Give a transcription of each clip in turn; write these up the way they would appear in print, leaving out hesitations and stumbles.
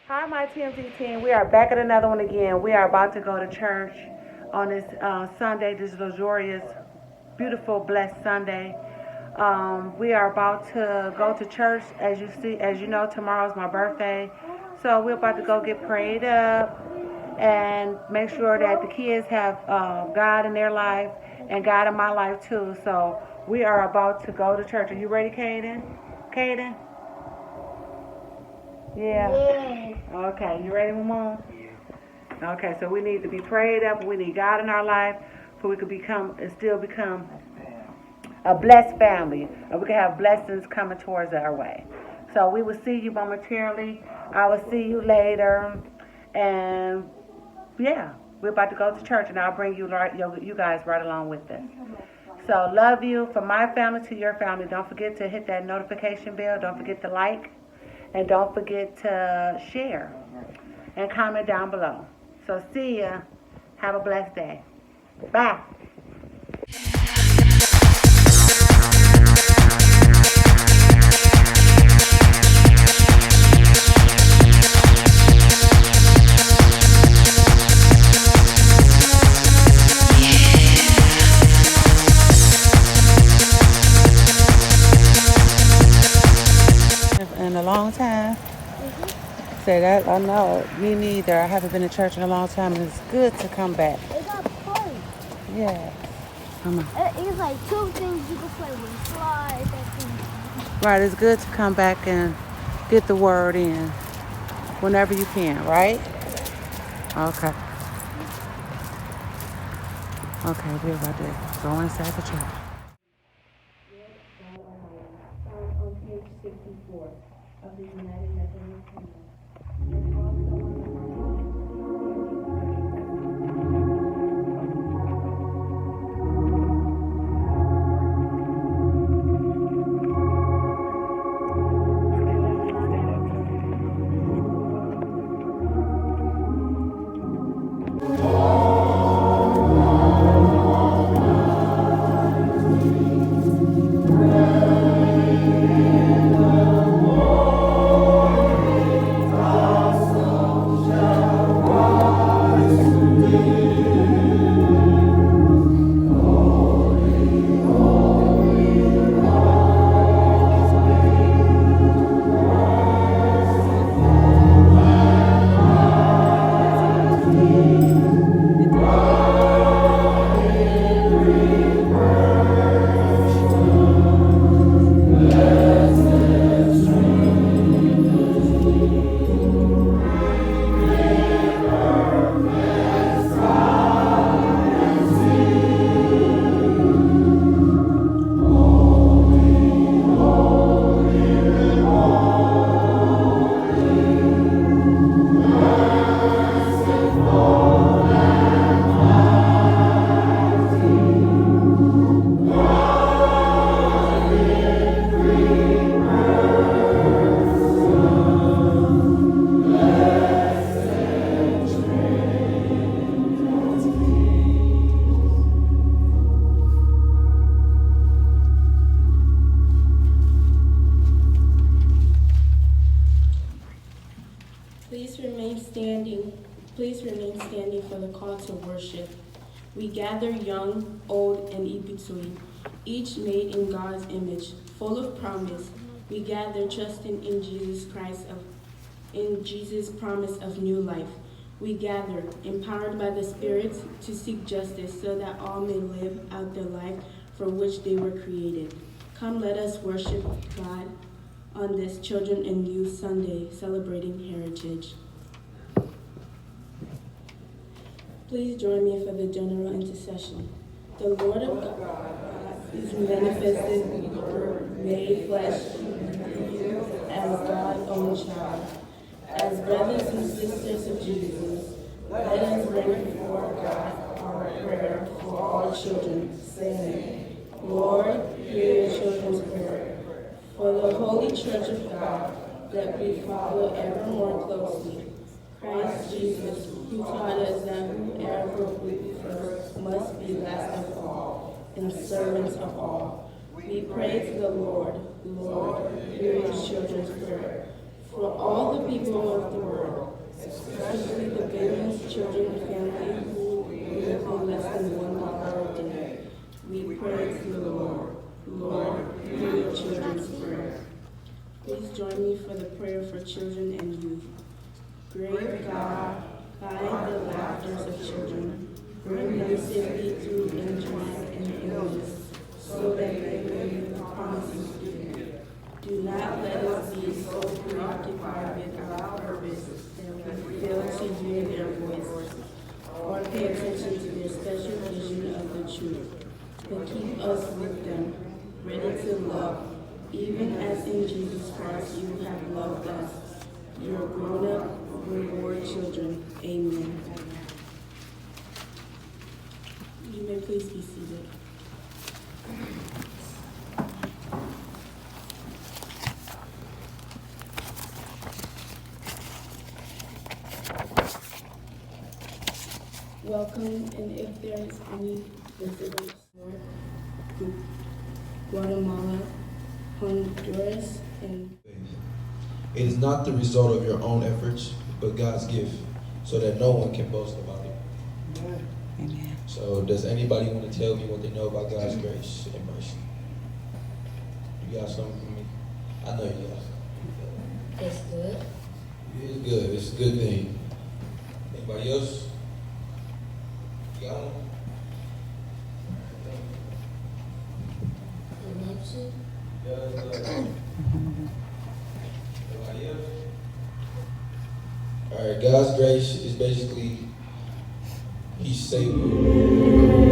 Hi, my TMZ team. We are back at another one again. We are about to go to church on this Sunday, this luxurious, beautiful, blessed Sunday. We are about to go to church. As you know, tomorrow's my birthday. So we're about to go get prayed up and make sure that the kids have God in their life and God in my life too. So we are about to go to church. Are you ready, Caden? Caden? Yeah. Okay, you ready, Mama? Okay, so we need to be prayed up. We need God in our life so we could become and still become a blessed family. And we can have blessings coming towards our way. So we will see you momentarily. I will see you later. And yeah, we're about to go to church and I'll bring you guys right along with us. So love you from my family to your family. Don't forget to hit that notification bell. Don't forget to like. And don't forget to share and comment down below. So see ya. Have a blessed day. Bye. In a long time. Say that I know. Me neither. I haven't been to church in a long time, and it's good to come back. They got play. Yeah. Come on. It's like two things you can play with. Slide, that thing. Right. It's good to come back and get the word in whenever you can. Right? Okay. Okay. We're about to go inside the church. On page 64 of the United Methodist Hymnal. Please remain standing for the call to worship. We gather young, old, and in between, each made in God's image, full of promise. We gather trusting in Jesus' promise of new life. We gather, empowered by the Spirit, to seek justice so that all may live out the life for which they were created. Come, let us worship God on this Children and Youth Sunday, celebrating heritage. Please join me for the general intercession. The Lord of God is manifested, made flesh, as God's own child. As brothers and sisters of Jesus, let us bring before God our prayer for all children, saying, Lord, hear your children's prayer. For the Holy Church of God, that we follow ever more closely, Christ Jesus, who taught us that whoever would be first must be last of all, and servants of all. We pray to the Lord, Lord, hear your children's prayer. For all the people of the world, children and families who live on less than $1 a day. We pray to the Lord. Lord, hear your children's prayer. Please join me for the prayer for children and youth. Great God, guide the laughters of children. Bring them safely through injuries and illness, so that they may be the promises given. Do not let us be so preoccupied with our purpose that we fail to hear their voices or pay attention to their special vision of the truth. But keep us with them, ready to love, even as in Jesus Christ you have loved us, your grown-up, reward children. Amen. You may please be seated. Welcome, and if there is any visitors for Guatemala, Honduras, and It is not the result of your own efforts, but God's gift, so that no one can boast about it. Amen. So does anybody want to tell me what they know about God's grace and mercy? You got something for me? I know you got something. It's good. It's good. It's a good thing. Anybody else? You got one? It loves you. Anybody else? All right. God's grace is basically He's saving.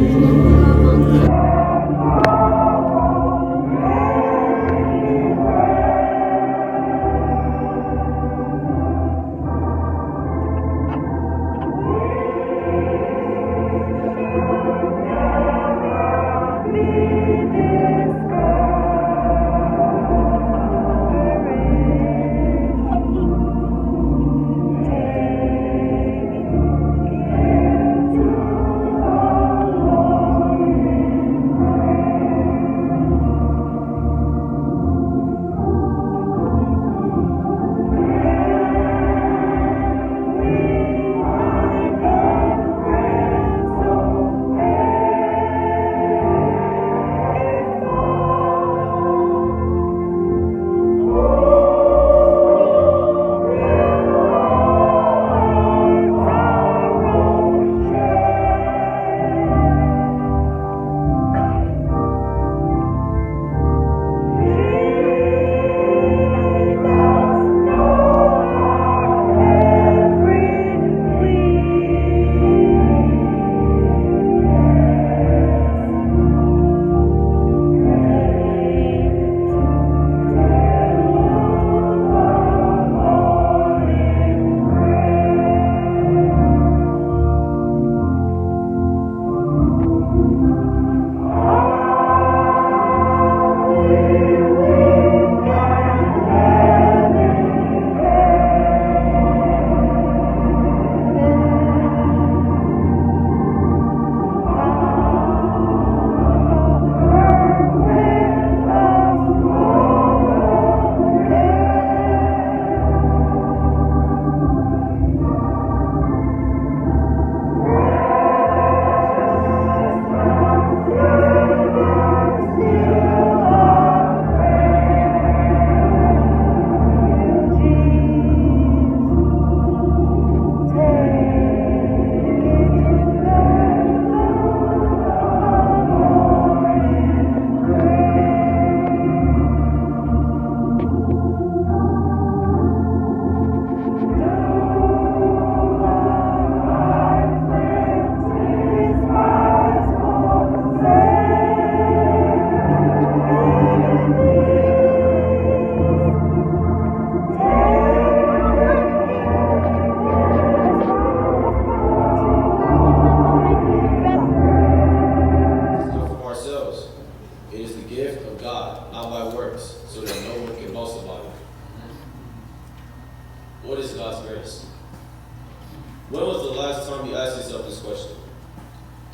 What is God's grace? When was the last time you asked yourself this question?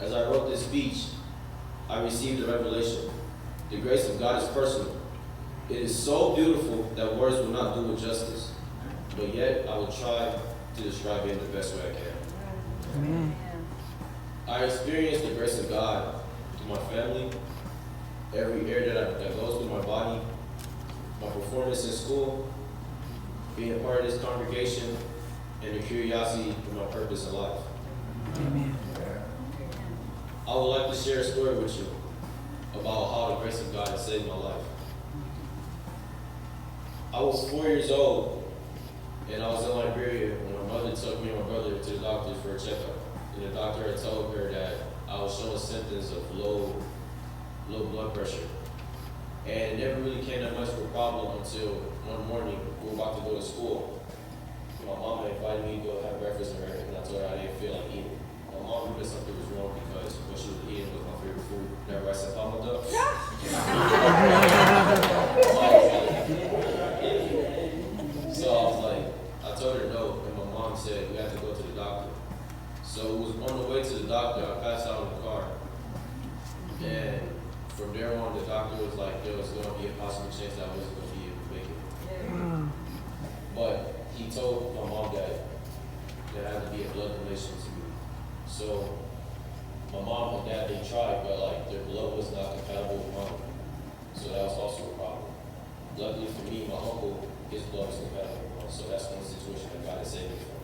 As I wrote this speech, I received a revelation. The grace of God is personal. It is so beautiful that words will not do it justice. But yet, I will try to describe it in the best way I can. Amen. I experienced the grace of God through my family, every area that goes through my body, my performance in school, being a part of this congregation, and the curiosity for my purpose in life. Amen. I would like to share a story with you about how the grace of God has saved my life. I was 4 years old, and I was in Liberia when my mother took me and my brother to the doctor for a checkup. And the doctor had told her that I was showing symptoms of low blood pressure. And it never really came that much of a problem until one morning we were about to go to school. My mom invited me to go have breakfast with her, and I told her I didn't feel like eating. My mom knew that something was wrong because what she was eating was my favorite food. Never I said papa ducks. So I was like, I told her no, and my mom said we have to go to the doctor. So it was on the way to the doctor, I passed out in the car. And from there on, the doctor was like, there was going to be a possible chance that I wasn't going to be able to make it. But he told my mom that there had to be a blood donation to me. So my mom and dad, they tried, but like their blood was not compatible with mine. So that was also a problem. Luckily for me, my uncle, his blood was compatible with mine. So that's one situation that God has saved me from.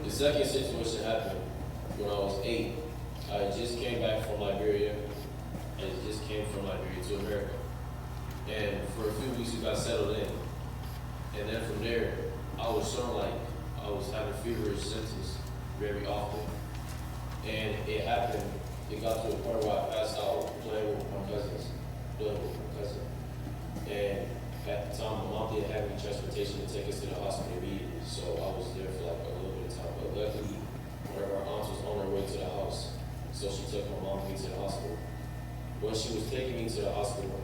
The second situation happened when I was 8. I just came back from Liberia. I just came from Liberia to America. And for a few weeks we got settled in. And then from there, I was showing like I was having feverish symptoms very often. And it happened, it got to a point where I passed out playing with my cousin. And at the time, my mom didn't have any transportation to take us to the hospital immediately. So I was there for like a little bit of time. But luckily, one of our aunts was on her way to the house. So she took my mom and me to the hospital. When she was taking me to the hospital,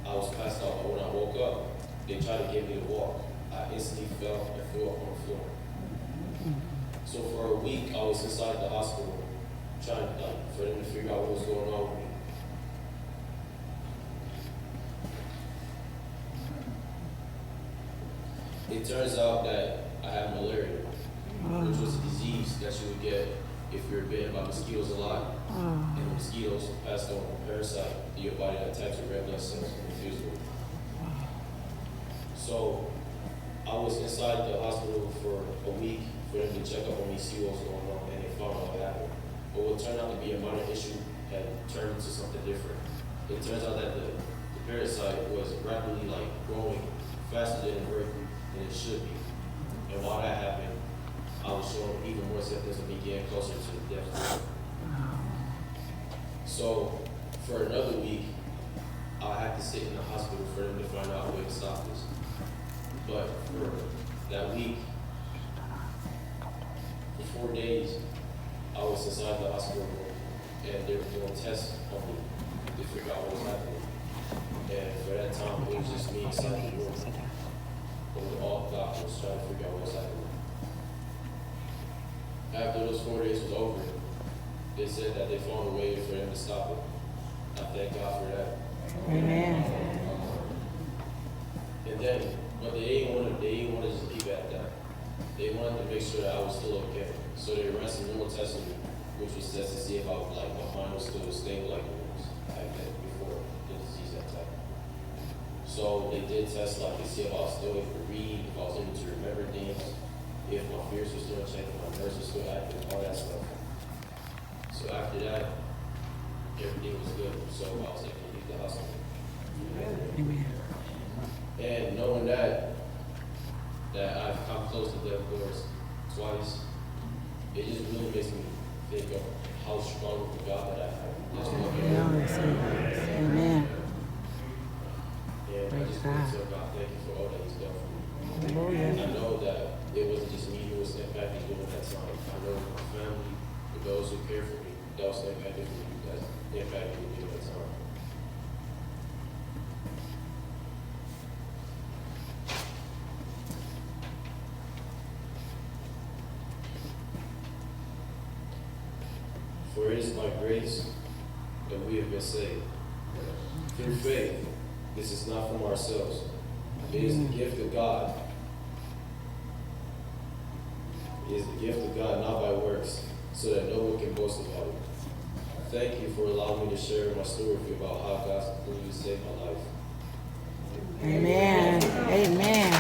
I was passed out. But when I woke up, they tried to get me to walk. I instantly fell and flew up on the floor. So for a week, I was inside the hospital trying for them to figure out what was going on with me. It turns out that I have malaria, which was a disease that you would get if you were bitten by mosquitoes a lot. And the mosquitoes passed on a parasite to your body that attacks your red blood cells and refuses it. So I was inside the hospital for a week for them to check up on me, see what was going on, and they found out what happened. But what turned out to be a minor issue had turned into something different. It turns out that the parasite was rapidly growing faster than it should be. And while that happened, I was showing even more symptoms of me getting closer to the death. So for another week, I had to sit in the hospital for them to find out a way to stop this. But for that week, for 4 days, I was inside the hospital room, and they were doing tests on me to figure out what was happening. And for that time, it was just me inside the room, with all the doctors trying to figure out what was happening. After those 4 days was over, they said that they found a way for them to stop it. I thank God for that. Amen. And then, but they didn't want to just leave it at that. They wanted to make sure that I was still okay. So they ran some more tests on me, which was just to see if I was my mind was still stable like it was back then before the disease attack. So they did tests to see if I was still able to read, if I was able to remember things, if my fears were still checking, my nerves were still active, all that stuff. So after that, everything was good. So I was able to leave the hospital. Amen. And knowing that I've come close to death doors twice, it just really makes me think of how strong of a God that I have. Yes, amen. And I just want to tell God thank you for all that He's done for me. Hallelujah. I know that it wasn't just me who was impacted during that time. I know my family, for those who care for me, that was impacted for you, that impacted me during that time. For it is by grace that we have been saved. Through faith, this is not from ourselves. It is the gift of God. It is the gift of God, not by works, so that no one can boast about it. Thank you for allowing me to share my story with you about how God's completely saved my life. Amen. Amen.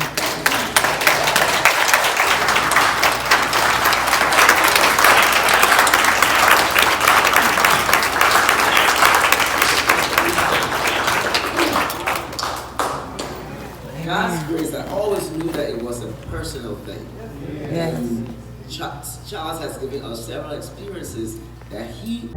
God's grace, I always knew that it was a personal thing. Yes. Charles has given us several experiences that he